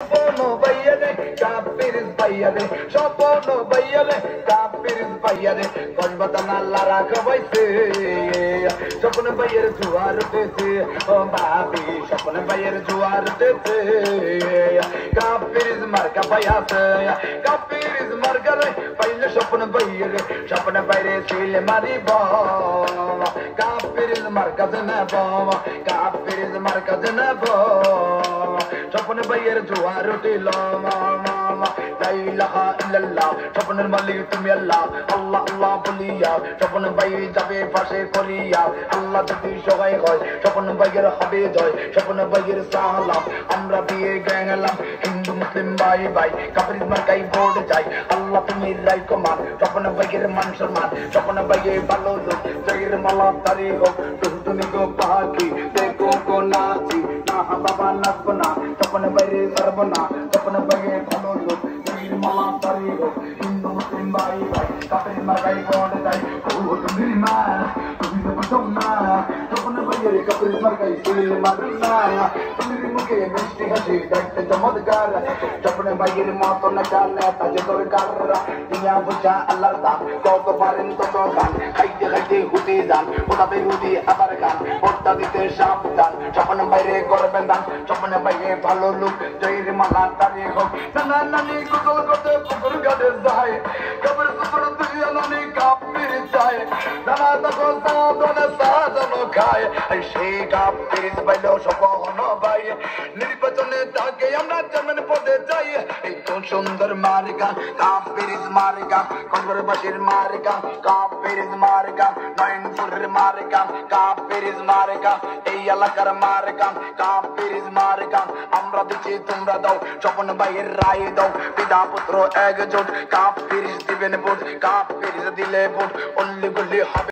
Sopono bayade, kapiris bayade, sopono bayade, kapiris bayade, konbatan Allah rakhoise, sopono bayade juar dete, oh babi, sopono bayade juar dete, kapiris marka bayase, kapiris marka re, paile sopono bayade sile mari bom, kapiris marka zena bom, kapiris marka zena bom. Chapun bayar juar tila mama la ilaha illallah chapun malik tumi Allah Allah Allah boliya chapun bay jabe fashe koriya Allah যদি সবাই হয় chapun bayar হবে জয় chapun bayar সালাম আমরা বিয়ে গেলাম হিন্দু মুসলিম ভাই ভাই কাফির মার্কাই ভোট চাই আল্লাহ তুমি রাইকো মান chapun bayar মান সম্মান chapun bayar ভালো লোক জয়ের মালা তারি হোক তুমি গো পাখি দেখো গো নাচি না বাবা নাচবো না chapun bayar করবো না chapun bayar ভালো লোক জয়ের মালা তারি হোক হিন্দু মুসলিম ভাই ভাই কাফির মার্কাই ভোট চাই ও তুমি মা তুমি তো না chapun bayar কাফির মার্কাই সিল মারনা তুমি মুখে মিষ্টি হাসি দেখতে চমৎকার chapun bayar মত না জানে তাজে দরকার দুনিয়া বুঝা আল্লাহর দান কত পারেন তত গান খাইতে খাইতে হুতে যান ওটাতে হুদি আবার গান পড়তা দিতে সাবধান chapun bayar করবেন দান chapun bayar ভালো লোক জয়ের মালা তারি হোক নানা নানি গোসল করতে পুকুর ঘাটে যায় কবর সুপুর দুনিয়া নানি কাফির যায় নানা তখন সাধনে সাধনো খায় সেই কাফির বাইলেও সপন ভাই নির্বাচনে তাকে আমরা চেয়ারম্যান পদে যাই এই কোন সুন্দর মার্কা কাফির মার্কা কনবরবাসীর মার্কা কাফির মার্কা নয়নপুরের মার্কা কাফির মার্কা এই এলাকার মার্কা কাফির মার্কা আমরা দিচ্ছি তোমরা দাও chapun bayar রায় দাও পিতা পুত্র একজোট কাফির দিবেন ভোট কাফির দিলে ভোট অল্লি গল্লি হবে